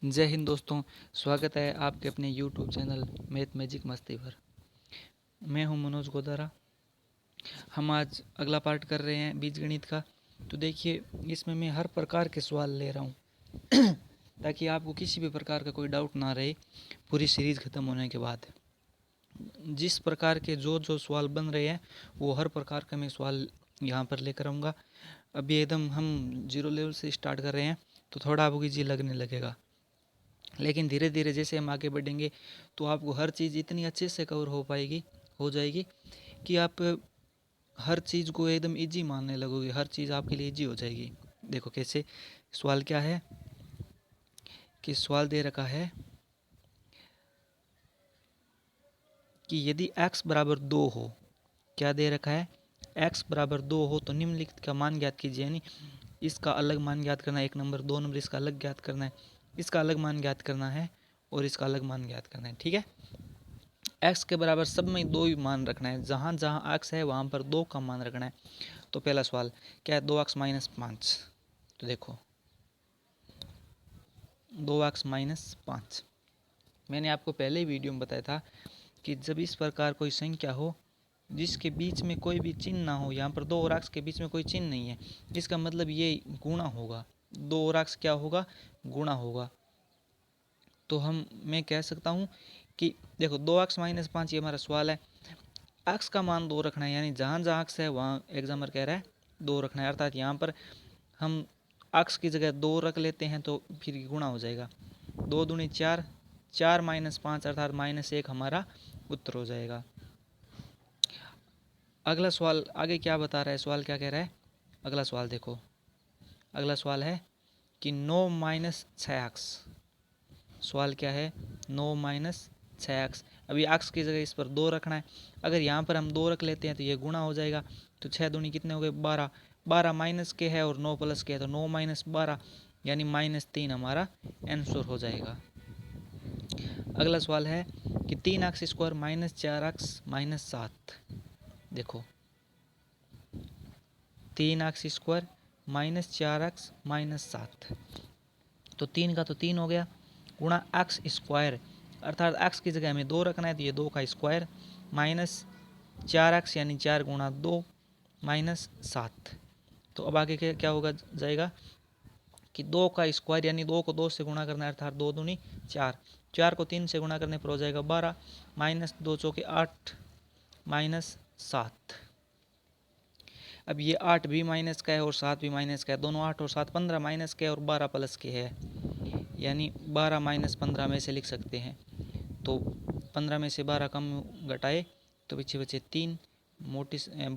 जय हिंद दोस्तों। स्वागत है आपके अपने YouTube चैनल मैथ मैजिक मस्ती पर। मैं हूं मनोज गोदारा। हम आज अगला पार्ट कर रहे हैं बीजगणित का। तो देखिए, इसमें मैं हर प्रकार के सवाल ले रहा हूं ताकि आपको किसी भी प्रकार का कोई डाउट ना रहे पूरी सीरीज़ ख़त्म होने के बाद। जिस प्रकार के जो जो सवाल बन रहे हैं वो हर प्रकार का मैं सवाल यहाँ पर लेकर आऊँगा। अभी एकदम हम जीरो लेवल से स्टार्ट कर रहे हैं तो थोड़ा आपको इजी लगने लगेगा, लेकिन धीरे धीरे जैसे हम आगे बढ़ेंगे तो आपको हर चीज़ इतनी अच्छे से कवर हो जाएगी कि आप हर चीज़ को एकदम इजी मानने लगोगे। हर चीज़ आपके लिए इजी हो जाएगी। देखो कैसे। सवाल क्या है कि सवाल दे रखा है कि यदि x बराबर 2 हो। क्या दे रखा है? x बराबर 2 हो तो निम्नलिखित का मान ज्ञात कीजिए। यानी इसका अलग मान ज्ञात करना है, 1 नंबर, 2 नंबर इसका अलग ज्ञात करना है, इसका अलग मान ज्ञात करना है और इसका अलग मान ज्ञात करना है। ठीक है। x के बराबर सब में 2 ही मान रखना है। जहाँ जहाँ x है वहाँ पर 2 का मान रखना है। तो पहला सवाल क्या है? 2x minus 5। तो देखो 2x माइनस 5। मैंने आपको पहले ही वीडियो में बताया था कि जब इस प्रकार कोई संख्या हो जिसके बीच में कोई भी चिन्ह ना हो, यहाँ पर 2 और x के बीच में कोई चिन्ह नहीं है, इसका मतलब ये गुणा होगा। 2 और x क्या होगा? गुणा होगा। तो मैं कह सकता हूँ कि देखो 2x माइनस 5 ये हमारा सवाल है। x का मान 2 रखना है, यानी जहाँ जहाँ x है वहाँ एग्जामर कह रहा है 2 रखना है। अर्थात यहाँ पर हम x की जगह 2 रख लेते हैं तो फिर गुणा हो जाएगा। 2 दूनी 4, 4 माइनस 5 अर्थात -1 हमारा उत्तर हो जाएगा। अगला सवाल आगे क्या बता रहा है? सवाल क्या कह रहा है? अगला सवाल देखो। अगला सवाल है कि 9 माइनस 6x। सवाल क्या है? 9 माइनस 6x। अभी x की जगह इस पर 2 रखना है। अगर यहाँ पर हम 2 रख लेते हैं तो ये गुणा हो जाएगा। तो 6 दूनी कितने हो गए? 12। 12 माइनस के है और 9 प्लस के है तो 9 माइनस 12 यानी -3 हमारा आंसर हो जाएगा। अगला सवाल है कि 3x square minus 4x minus 7। देखो 3x square minus 4x minus 7। तो 3 का तो 3 हो गया गुणा x स्क्वायर अर्थात x की जगह हमें 2 रखना है तो ये 2 का स्क्वायर माइनस 4x यानी 4 गुणा 2 माइनस 7। तो अब आगे क्या होगा जाएगा कि 2 का स्क्वायर यानी 2 को 2 से गुणा करना है अर्थात 2 दूनी 4, 4 को 3 से गुणा करने पर हो जाएगा 12 माइनस 2 चौके 8 माइनस 7। अब ये 8 भी माइनस का है और 7 भी माइनस का है। दोनों 8 और 7 15 माइनस के और 12 प्लस के है, यानी 12 माइनस 15 में से लिख सकते हैं। तो 15 में से 12 कम घटाए तो पीछे बचे 3।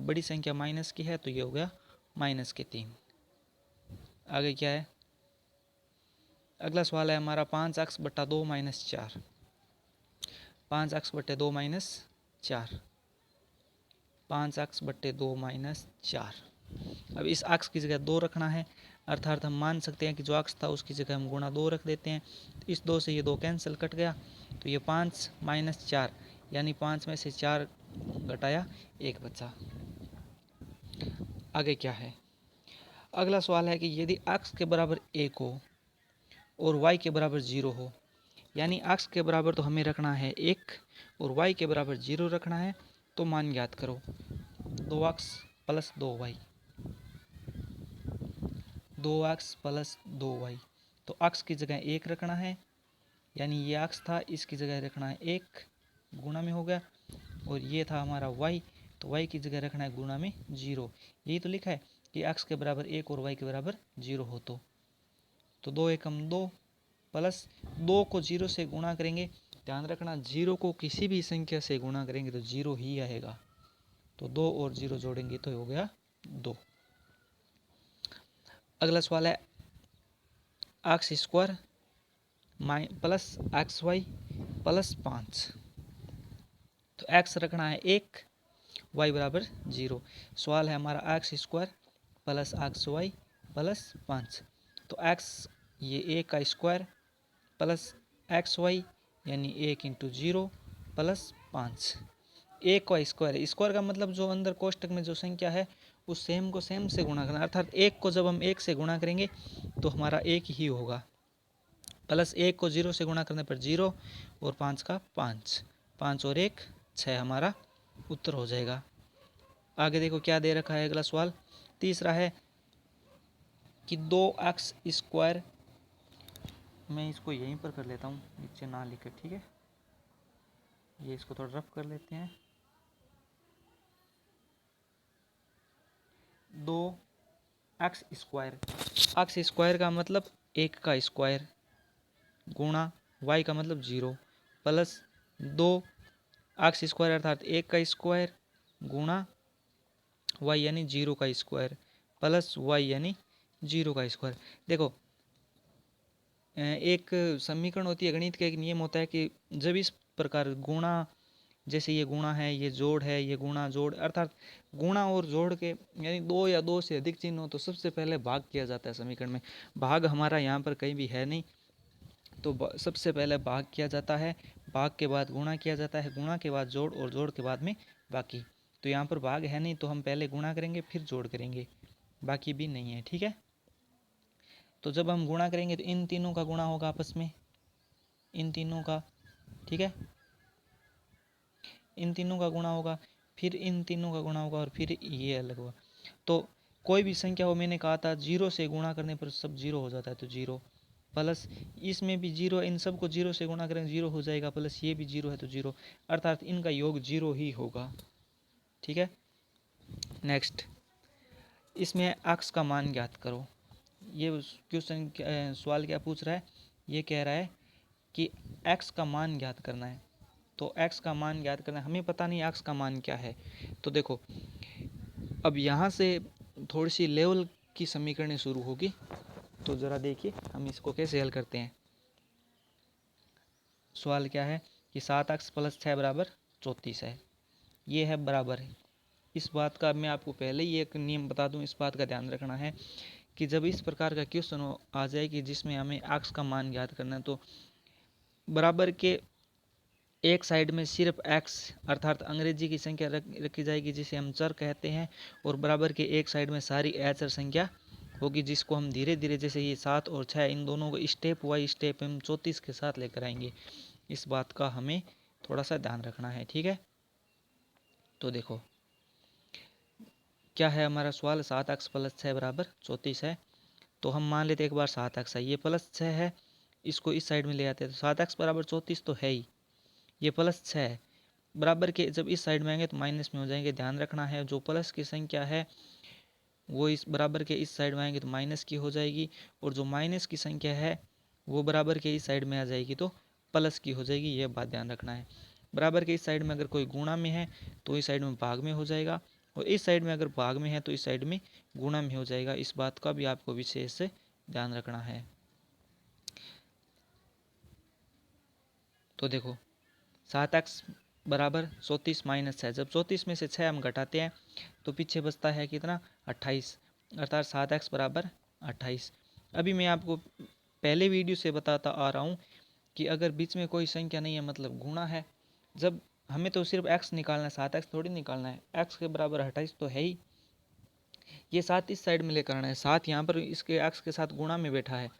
बड़ी संख्या माइनस की है तो ये हो गया माइनस के 3। आगे क्या है? अगला सवाल है हमारा 5x बट्टा 2 माइनस 4। 5x बट्टे 2 माइनस 4। 5x बट्टे 2 माइनस 4। अब इस x की जगह 2 रखना है अर्थात हम मान सकते हैं कि जो x था उसकी जगह हम गुणा 2 रख देते हैं। तो इस 2 से ये 2 कैंसिल कट गया तो ये 5 माइनस 4 यानी 5 में से 4 घटाया 1 बचा। आगे क्या है? अगला सवाल है कि यदि x के बराबर 1 हो और y के बराबर 0 हो, यानी x के बराबर तो हमें रखना है 1 और y के बराबर 0 रखना है, तो मान ज्ञात करो। 2x plus 2y, 2x plus 2y। तो x की जगह 1 रखना है, यानी ये x था इसकी जगह रखना है 1 गुणा में हो गया, और ये था हमारा y तो y की जगह रखना है गुणा में 0। यही तो लिखा है कि x के बराबर 1 और y के बराबर 0 हो तो 2 एकम 2 प्लस 2 को 0 से गुणा करेंगे। ध्यान रखना 0 को किसी भी संख्या से गुणा करेंगे तो 0 ही आएगा। तो 2 और 0 जोड़ेंगे तो हो गया 2। अगला सवाल है x square plus x y plus 5। तो x रखना है 1, y बराबर 0। सवाल है हमारा x square plus x y plus 5। तो x ये 1 का स्क्वायर प्लस एक्स वाई यानी 1 इंटू 0 प्लस 5। 1 का स्क्वायर, स्क्वायर का मतलब जो अंदर कोष्टक में जो संख्या है उस सेम को सेम से गुणा करना, अर्थात 1 को जब हम 1 से गुणा करेंगे तो हमारा 1 ही होगा। प्लस 1 को 0 से गुणा करने पर 0 और 5 का 5, 5 और 1 6 हमारा उत्तर हो जाएगा। आगे देखो क्या दे रखा है अगला सवाल। तीसरा है कि 2x स्क्वायर, मैं इसको यहीं पर कर लेता हूँ नीचे ना लिखे, ठीक है, ये इसको थोड़ा रफ कर लेते हैं। 2x स्क्वायर, एक्स स्क्वायर का मतलब 1 का स्क्वायर गुणा y का मतलब 0 प्लस 2x स्क्वायर अर्थात 1 का स्क्वायर गुणा y यानी 0 का स्क्वायर प्लस y यानी 0 का स्क्वायर। देखो एक समीकरण होती है गणित का, एक नियम होता है कि जब इस प्रकार गुणा, जैसे ये गुणा है, ये जोड़ है, ये गुणा जोड़, अर्थात गुणा और जोड़ के यानी दो या दो से अधिक चिन्ह हो तो सबसे पहले भाग किया जाता है समीकरण में। भाग हमारा यहाँ पर कहीं भी है नहीं, तो सबसे पहले भाग किया जाता है, भाग के बाद गुणा किया जाता है, गुणा के बाद जोड़ और जोड़ के बाद में बाकी। तो यहाँ पर भाग है नहीं तो हम पहले गुणा करेंगे फिर जोड़ करेंगे, बाकी भी नहीं है, ठीक है। तो जब हम गुणा करेंगे तो इन तीनों का गुणा होगा आपस में, इन तीनों का, ठीक है, इन तीनों का गुणा होगा, फिर इन तीनों का गुणा होगा और फिर ये अलग होगा। तो कोई भी संख्या हो, मैंने कहा था 0 से गुणा करने पर सब 0 हो जाता है, तो 0 प्लस इसमें भी 0, इन सब को 0 से गुणा करेंगे 0 हो जाएगा, प्लस ये भी 0 है तो 0, अर्थात इनका योग 0 ही होगा, ठीक है। नेक्स्ट, इसमें x का मान ज्ञात करो। ये क्वेश्चन सवाल क्या पूछ रहा है, ये कह रहा है कि x का मान ज्ञात करना है। तो x का मान ज्ञात करना है, हमें पता नहीं x का मान क्या है। तो देखो अब यहाँ से थोड़ी सी लेवल की समीकरणें शुरू होगी, तो ज़रा देखिए हम इसको कैसे हल करते हैं। सवाल क्या है कि 7x प्लस 6 बराबर 34 है, ये है बराबर है। इस बात का मैं आपको पहले ही एक नियम बता दूं, इस बात का ध्यान रखना है कि जब इस प्रकार का क्वेश्चन आ जाए कि जिसमें हमें x का मान ज्ञात करना है, तो बराबर के एक साइड में सिर्फ x अर्थात अंग्रेजी की संख्या रखी जाएगी जिसे हम चर कहते हैं, और बराबर के एक साइड में सारी अचर संख्या होगी जिसको हम धीरे धीरे, जैसे ये 7 और 6, इन दोनों को स्टेप बाई स्टेप हम 34 के साथ लेकर आएंगे। इस बात का हमें थोड़ा सा ध्यान रखना है, ठीक है। तो देखो क्या है हमारा सवाल, 7x प्लस 6 बराबर 34 है। तो हम मान लेते एक बार 7x है, ये प्लस 6 है, इसको इस साइड में ले आते हैं, तो 7x बराबर 34 तो है ही, ये प्लस 6 है, बराबर के जब इस साइड में आएंगे तो माइनस में हो जाएंगे। ध्यान रखना है जो प्लस की संख्या है वो इस बराबर के इस साइड में आएंगे तो माइनस की हो जाएगी, और जो माइनस की संख्या है वो बराबर के इस साइड में आ जाएगी तो प्लस की हो जाएगी। यह बात ध्यान रखना है। बराबर के इस साइड में अगर कोई गुणा में है तो इस साइड में भाग में हो जाएगा, और इस साइड में अगर भाग में है तो इस साइड में गुणा में हो जाएगा। इस बात का भी आपको विशेष से ध्यान रखना है। तो देखो 7x बराबर 34 माइनस 6, जब 34 में से 6 हम घटाते हैं तो पीछे बचता है कितना, 28, अर्थात 7x बराबर 28। अभी मैं आपको पहले वीडियो से बताता आ रहा हूँ कि अगर बीच में कोई संख्या नहीं है मतलब गुणा है, जब हमें तो सिर्फ x निकालना है, 7x थोड़ी निकालना है, x के बराबर 28 तो है ही, ये 7 इस साइड में लेकर आना है, 7 यहाँ पर इसके x के साथ गुणा में बैठा है,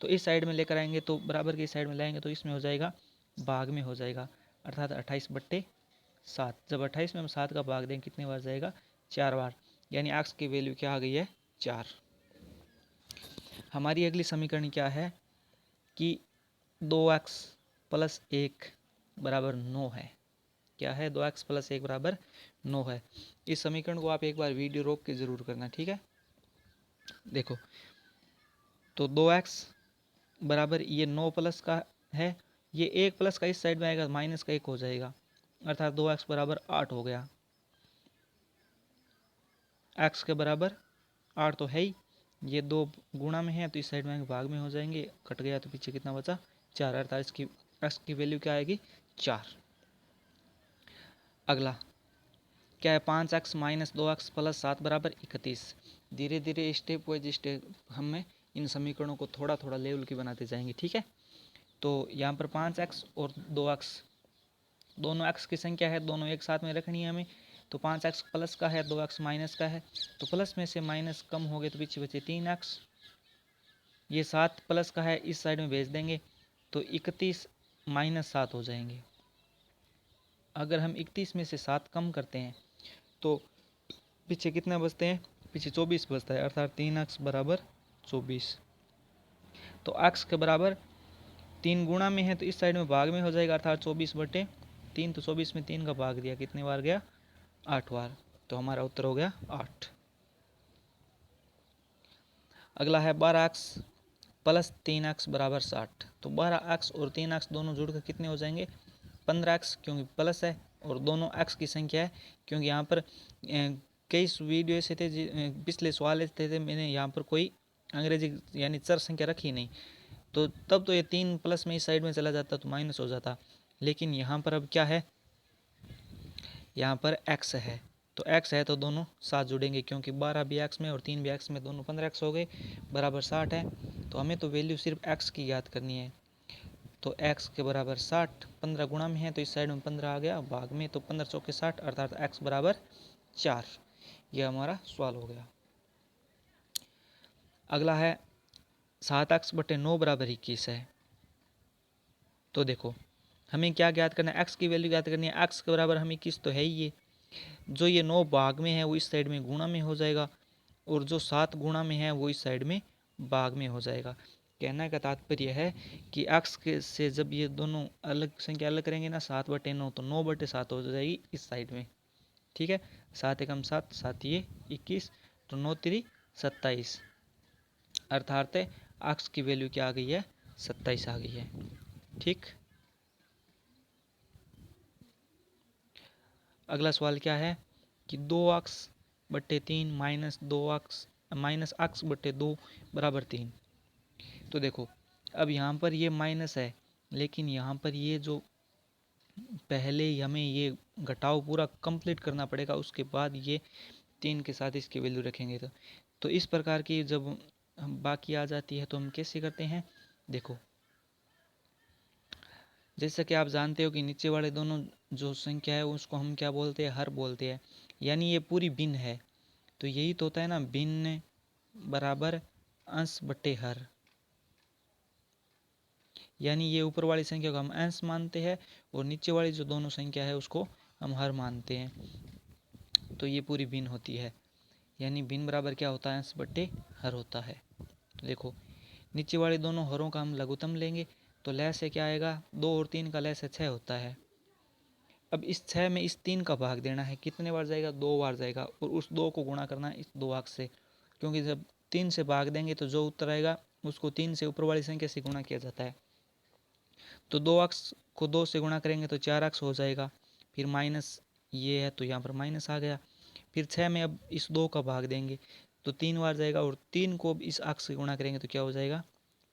तो इस साइड में लेकर आएंगे तो बराबर की साइड में लाएंगे तो इसमें हो जाएगा भाग में हो जाएगा, अर्थात 28/7। जब 28 में हम 7 का भाग दें कितने बार जाएगा, 4 बार, यानी x की वैल्यू क्या आ गई है, 4। हमारी अगली समीकरण क्या है कि 2x प्लस 1 बराबर 9 है। क्या है, 2x प्लस 1 बराबर 9 है। इस समीकरण को आप एक बार वीडियो रोक के ज़रूर करना, ठीक है। देखो तो 2x बराबर ये 9 प्लस का है, ये 1 प्लस का इस साइड में आएगा माइनस का 1 हो जाएगा, अर्थात 2x बराबर 8 हो गया। x के बराबर 8 तो है ही, ये 2 गुणा में है तो इस साइड में भाग में हो जाएंगे, कट गया तो पीछे कितना बचा, 4, अर्थात इसकी x की वैल्यू क्या आएगी, 4। अगला क्या है, 5x माइनस 2x प्लस 7 बराबर 31। धीरे धीरे स्टेप वाइज स्टेप हमें इन समीकरणों को थोड़ा थोड़ा लेवल की बनाते जाएंगे, ठीक है। तो यहाँ पर 5x और 2x दोनों x की संख्या है, दोनों एक साथ में रखनी है हमें, तो 5x प्लस का है, 2x माइनस का है, तो प्लस में से माइनस कम हो गए तो पीछे बचे 3x। ये 7 प्लस का है, इस साइड में भेज देंगे तो 31 माइनस 7 हो जाएंगे। अगर हम 31 में से 7 कम करते हैं तो पीछे कितना बचते हैं, पीछे 24 बचता है, अर्थात 3x बराबर 24। तो x के बराबर 3 गुणा में है तो इस साइड में भाग में हो जाएगा, अर्थात 24/3। तो 24 में 3 का भाग दिया, कितने बार गया, 8 बार। तो हमारा उत्तर हो गया 8। अगला है 12x प्लस 3x बराबर 60। तो 12x और 3x दोनों जुड़कर कितने हो जाएंगे, 15x, क्योंकि प्लस है और दोनों x की संख्या है। क्योंकि यहाँ पर कई वीडियो ऐसे थे, पिछले सवाल ऐसे थे, मैंने यहाँ पर कोई अंग्रेजी यानी चर संख्या रखी नहीं, तो तब तो ये 3 प्लस में इस साइड में चला जाता तो माइनस हो जाता। लेकिन यहाँ पर अब क्या है, यहाँ पर x है, तो x है तो दोनों साथ जुड़ेंगे, क्योंकि 12 भी x में और 3 भी x में, दोनों 15x हो गए, बराबर 60 है। तो हमें तो वैल्यू सिर्फ x की याद करनी है। तो x के बराबर 60, 15 गुणा में है तो इस साइड में 15 आ गया, भाग में तो 15 चौके 60, अर्थात x बराबर 4। यह हमारा सवाल हो गया। अगला है 7x/9 बराबर 21 है। तो देखो हमें क्या ज्ञात करना है, x की वैल्यू ज्ञात करनी है। x के बराबर हम 21 तो है ही, ये जो ये 9 भाग में है वो इस साइड में गुणा में हो जाएगा, और जो 7 गुणा में है वो इस साइड में भाग में हो जाएगा। कहने का तात्पर्य है कि x के से जब ये दोनों अलग संख्या अलग करेंगे ना, 7/9, तो 9/7 हो जाएगी इस साइड में। ठीक है, 7 एकम 7, 7 ये 21, तो 9 3 27, अर्थात x की वैल्यू क्या आ गई है, 27 आ गई है। ठीक, अगला सवाल क्या है कि 2x/3 माइनस x/2 बराबर 3। तो देखो अब यहाँ पर ये माइनस है, लेकिन यहाँ पर ये जो पहले हमें ये घटाव पूरा कंप्लीट करना पड़ेगा, उसके बाद ये 3 के साथ इसकी वैल्यू रखेंगे। तो इस प्रकार की जब हम बाकी आ जाती है तो हम कैसे करते हैं, देखो जैसा कि आप जानते हो कि नीचे वाले दोनों जो संख्या है उसको हम क्या बोलते हैं, हर बोलते हैं, यानी ये पूरी भिन्न है। तो यही तो होता है ना, भिन्न बराबर अंश बटे हर, यानी ये ऊपर वाली संख्या को हम अंश मानते हैं और नीचे वाली जो दोनों संख्या है उसको हम हर मानते हैं। तो ये पूरी भिन्न होती है, यानी भिन्न बराबर क्या होता है, अंश बटे हर होता है। तो देखो नीचे वाले दोनों हरों का हम लघुत्तम लेंगे, तो लय से क्या आएगा, 2 और 3 का लय से 6 होता है। अब इस 6 में इस 3 का भाग देना है, कितने बार जाएगा, 2 बार जाएगा, और उस 2 को गुणा करना है इस 2 से, क्योंकि जब 3 से भाग देंगे तो जो उत्तर आएगा उसको 3 से ऊपर वाली संख्या से गुणा किया जाता है। तो 2x को 2 से गुणा करेंगे तो 4x हो जाएगा, फिर माइनस ये है तो यहाँ पर माइनस आ गया। फिर 6 में अब इस 2 का भाग देंगे तो 3 बार जाएगा, और 3 को इस x से गुणा करेंगे तो क्या हो जाएगा,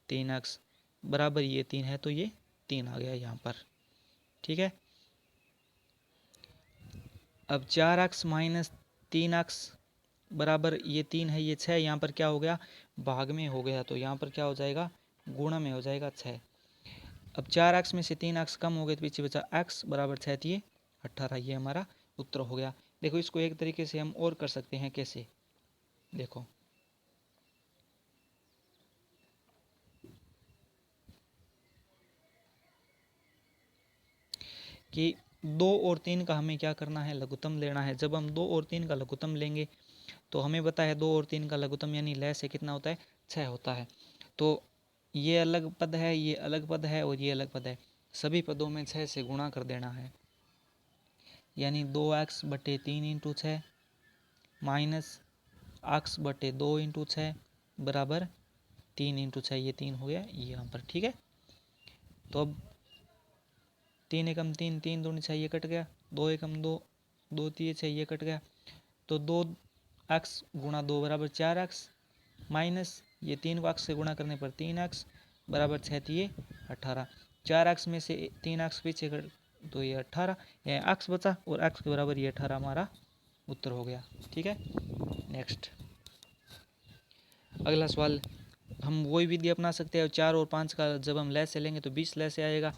3x बराबर ये 3 है तो ये 3 आ गया यहाँ पर। ठीक है, अब 4x माइनस 3x बराबर ये 3 है, ये 6 यहाँ पर क्या हो गया, भाग में हो गया, तो यहाँ पर क्या हो जाएगा, गुणा में हो जाएगा 6। अब 4x में से 3x कम हो गए तो पीछे बचा x बराबर 6, तो ये 18, ये हमारा उत्तर हो गया। देखो इसको एक तरीके से हम और कर सकते हैं, कैसे, देखो कि 2 और 3 का हमें क्या करना है, लघुत्तम लेना है। जब हम 2 और 3 का लघुत्तम लेंगे तो हमें पता है 2 और 3 का लघुत्तम यानी लय से कितना होता है, 6 होता है। तो ये अलग पद है, ये अलग पद है और ये अलग पद है, सभी पदों में 6 से गुणा कर देना है, यानी 2x/3 into 6 minus x/2 into 6 बराबर 3 इंटू 6, ये 3 हो गया ये यहाँ पर। ठीक है, तो अब 3 एकम 3, 3 दूनी 6, ये कट गया, 2 एकम 2, 2 3 6, ये कट गया, तो 2x गुणा 2 बराबर 4x माइनस ये 3 को x से गुणा करने पर 3x बराबर 6, तो ये 18। 4x में से 3x पीछे कर तो ये 18, यहाँ x बचा और x के बराबर ये 18 हमारा उत्तर हो गया। ठीक है, नेक्स्ट अगला सवाल हम वही विधि अपना सकते हैं। 4 और 5 का जब हम लय से लेंगे तो 20 लय से आएगा,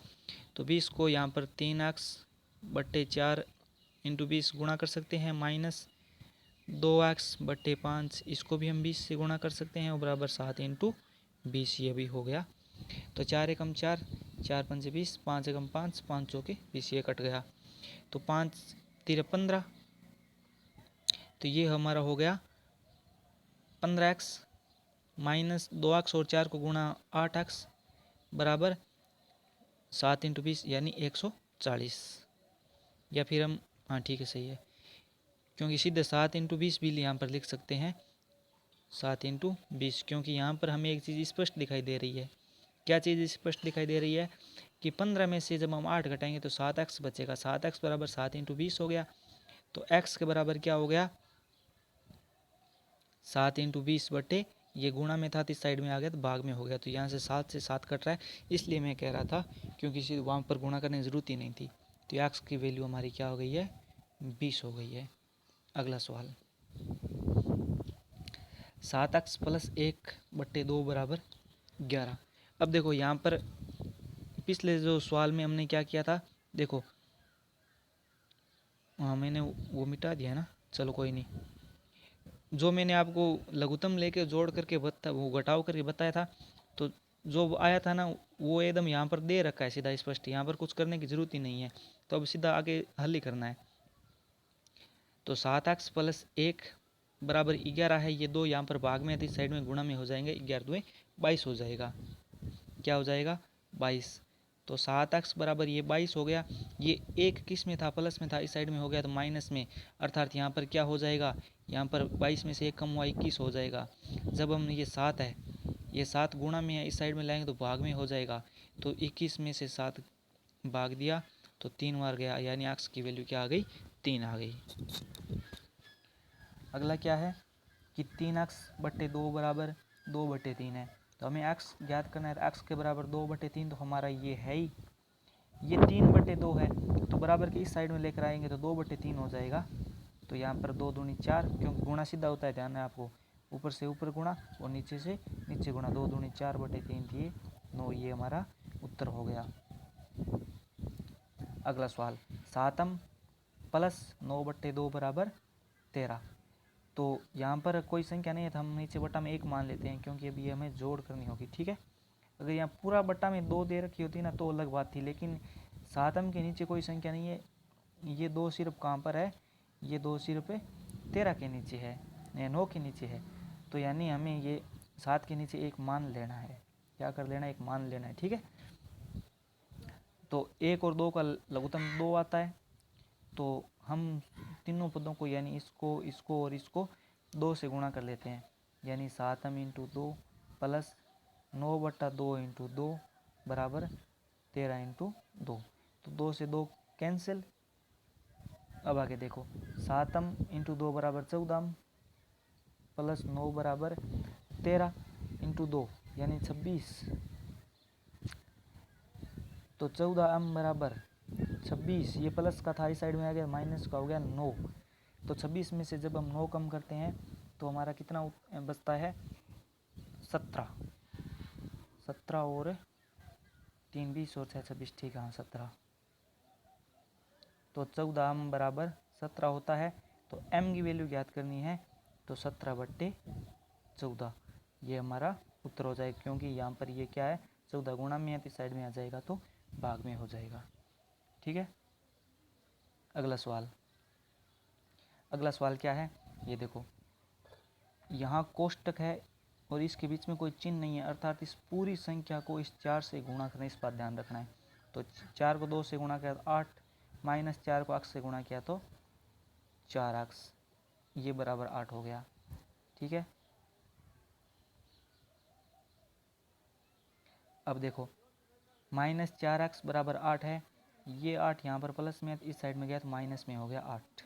तो 20 को यहाँ पर 3x/4 इंटू 20 गुणा कर सकते हैं, माइनस 2x/5 इसको भी हम 20 से गुणा कर सकते हैं और बराबर 7 इंटू 20, ये भी हो गया। तो 4 एकम 4, 4 पंचे 20, 5 एकम 5, 5 चौके 20, ये कट गया। तो 5 तिरे 15, तो ये हमारा हो गया 15x माइनस 2x और 4 को गुणा 8x बराबर 7 इंटू 20 यानी 140। या फिर हम, हाँ ठीक है सही है, क्योंकि सीधे 7 इंटू 20 भी यहाँ पर लिख सकते हैं, 7 इंटू 20, क्योंकि यहाँ पर हमें एक चीज़ स्पष्ट दिखाई दे रही है। क्या चीज़ स्पष्ट दिखाई दे रही है कि 15 में से जब हम 8 घटाएंगे तो 7x बचेगा। 7x बराबर 7 इंटू 20 हो गया। तो x के बराबर क्या हो गया, 7 इंटू 20 बटे, ये गुणा में था तो इस साइड में आ गया तो भाग में हो गया। तो यहाँ से 7 से 7 कट रहा है, इसलिए मैं कह रहा था, क्योंकि वहाँ पर गुणा करने की ज़रूरत ही नहीं थी। तो x की वैल्यू हमारी क्या हो गई है, 20 हो गई है। अगला सवाल, 7x प्लस 1 बट्टे 2 बराबर 11। अब देखो यहाँ पर पिछले जो सवाल में हमने क्या किया था, देखो हाँ मैंने वो मिटा दिया ना, चलो कोई नहीं। जो मैंने आपको लघुत्तम लेके जोड़ करके वो घटाव करके बताया था, तो जो आया था ना वो एकदम यहाँ पर दे रखा है सीधा स्पष्ट, यहाँ पर कुछ करने की ज़रूरत ही नहीं है। तो अब सीधा आगे हल ही करना है। तो 7x प्लस 1 बराबर 11 है, ये दो यहाँ पर भाग में है तो इस साइड में गुणा में हो जाएंगे, 11 दूनी 22 हो जाएगा। क्या हो जाएगा, 22। तो 7x बराबर ये 22 हो गया। ये एक किस में था, प्लस में था, इस साइड में हो गया तो माइनस में, अर्थात यहाँ पर क्या हो जाएगा, यहाँ पर 22 में से 1 कम हुआ 21 हो जाएगा। जब हम ये 7 है, ये 7 गुणा में है, इस साइड में लाएंगे तो भाग में हो जाएगा। तो 21 में से 7 भाग दिया तो 3 बार गया, यानी x की वैल्यू क्या आ गई, 3 आ गई। अगला क्या है कि 3x बट्टे 2 बराबर 2 बट्टे 3 है। तो हमें x ज्ञात करना है, तो x के बराबर 2 बट्टे 3, तो हमारा ये है ही, ये 3 बट्टे 2 है, तो बराबर के इस साइड में लेकर आएंगे तो 2 बट्टे 3 हो जाएगा। तो यहाँ पर 2 दूनी 4, क्योंकि गुणा सीधा होता है, ध्यान है आपको, ऊपर से ऊपर गुणा और नीचे से नीचे गुणा, 2 दूनी 4 बट्टे 3 थी 9, ये हमारा उत्तर हो गया। अगला सवाल, 7m प्लस 9 बट्टे 2 बराबर 13। तो यहाँ पर कोई संख्या नहीं है तो हम नीचे बट्टा में 1 मान लेते हैं, क्योंकि अभी हमें जोड़ करनी होगी, ठीक है। अगर यहाँ पूरा बट्टा में 2 दे रखी होती ना तो अलग बात थी, लेकिन 7m के नीचे कोई संख्या नहीं है। ये 2 सिर्फ कहाँ पर है, ये 2 सिर्फ 13 के नीचे है, 9 के नीचे है। तो यानी हमें ये 7 के नीचे 1 मान लेना है। क्या कर लेना है, 1 मान लेना है, ठीक है। तो 1 और 2 का लघुत्तम 2 आता है, तो हम तीनों पदों को, यानी इसको, इसको और इसको 2 से गुणा कर लेते हैं, यानी 7m इंटू 2 प्लस 9 बट्टा 2 इंटू 2 बराबर 13 इंटू 2। तो 2 से 2 कैंसिल। अब आगे देखो, 7m इंटू 2 बराबर 14m प्लस 9 बराबर 13 इंटू 2 यानी 26। तो 14m बराबर 26, ये प्लस का था, इस साइड में आ गया, माइनस का हो गया 9। तो 26 में से जब हम 9 कम करते हैं तो हमारा कितना बचता है, 17। 17 और 3 20 और 6 26, ठीक है, हाँ 17। तो 14m बराबर 17 होता है। तो m की वैल्यू ज्ञात करनी है, तो 17 बट्टे 14 ये हमारा उत्तर हो जाएगा, क्योंकि यहाँ पर ये क्या है, 14 गुणा में है तो इस साइड में आ जाएगा तो भाग में हो जाएगा, ठीक है। अगला सवाल, अगला सवाल क्या है, ये देखो, यहाँ कोष्टक है और इसके बीच में कोई चिन्ह नहीं है, अर्थात इस पूरी संख्या को इस 4 से गुणा करना, इस बात ध्यान रखना है। तो 4 को 2 से गुणा किया तो 8, माइनस 4 को x से गुणा किया तो 4x, ये बराबर 8 हो गया, ठीक है। अब देखो, माइनस 4x बराबर 8 है, ये 8 यहाँ पर प्लस में है तो इस साइड में गया तो माइनस में हो गया 8।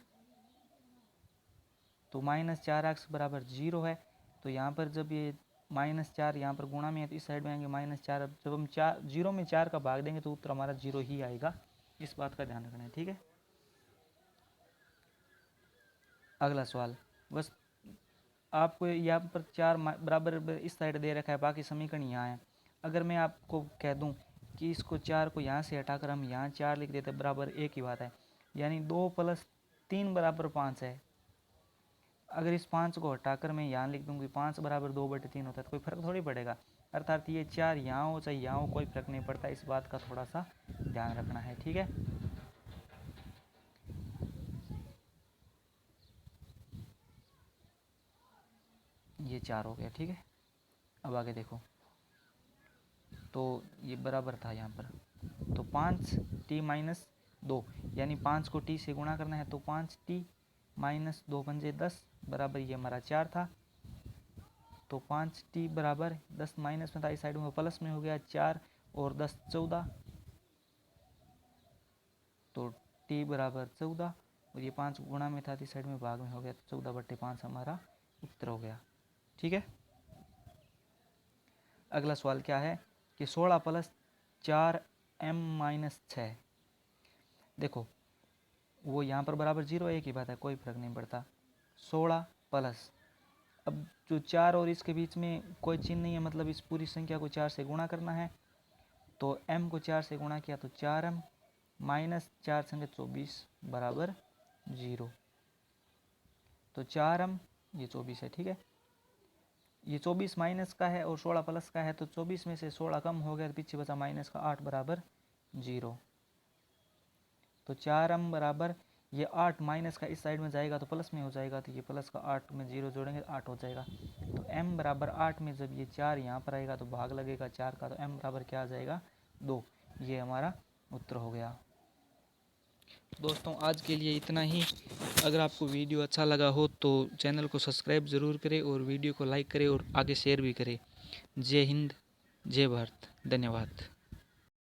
तो माइनस 4x बराबर 0 है, तो यहाँ पर जब ये माइनस 4 यहाँ पर गुणा में है तो इस साइड में आएंगे -4। अब जब हम 0 में 4 का भाग देंगे तो उत्तर हमारा 0 ही आएगा, इस बात का ध्यान रखना है, ठीक है। अगला सवाल, बस आपको यहाँ पर 4 बराबर इस साइड दे रखा है, बाकी समीकरण यहाँ है। अगर मैं आपको कह दूँ कि इसको 4 को यहाँ से हटाकर हम यहाँ 4 लिख देते बराबर एक ही बात है, यानी 2 + 3 बराबर 5 है। अगर इस 5 को हटाकर मैं यहाँ लिख दूँगी 5 बराबर 2/3 होता है तो कोई फर्क थोड़ी पड़ेगा। अर्थात ये 4 यहाँ हो चाहे यहाँ हो, कोई फर्क नहीं पड़ता, इस बात का थोड़ा सा ध्यान रखना है, ठीक है। ये 4 हो गया, ठीक है। अब आगे देखो, तो ये बराबर था यहाँ पर, तो 5t-2 यानी 5 को t से गुणा करना है, तो 5t-2 बन जाए 10 बराबर, ये हमारा 4 था। तो 5t बराबर 10 माइनस में था, इस साइड में प्लस में हो गया 4 और 10 14, तो t बराबर 14 और ये 5 गुणा में था, इस साइड में भाग में हो गया, तो 14/5 हमारा उत्तर हो गया, ठीक है। अगला सवाल क्या है कि 16 + 4m - 6, देखो वो यहाँ पर बराबर 0 एक ही बात है, कोई फर्क नहीं पड़ता। 16 प्लस, अब जो 4 और इसके बीच में कोई चिन्ह नहीं है, मतलब इस पूरी संख्या को 4 से गुणा करना है, तो m को 4 से गुणा किया तो 4m - 4 संगे 24 बराबर 0, तो 4m ये 24 है, ठीक है। ये 24 माइनस का है और 16 प्लस का है, तो 24 में से 16 कम हो गया, तो पीछे बचा माइनस का 8 बराबर 0, तो 4m बराबर ये 8 माइनस का इस साइड में जाएगा तो प्लस में हो जाएगा, तो ये प्लस का 8 में 0 जोड़ेंगे तो 8 हो जाएगा, तो m बराबर 8 में जब ये 4 यहाँ पर आएगा तो भाग लगेगा 4 का, तो m बराबर क्या आ जाएगा 2, ये हमारा उत्तर हो गया। दोस्तों आज के लिए इतना ही। अगर आपको वीडियो अच्छा लगा हो तो चैनल को सब्सक्राइब ज़रूर करें और वीडियो को लाइक करें और आगे शेयर भी करें। जय हिंद, जय भारत, धन्यवाद।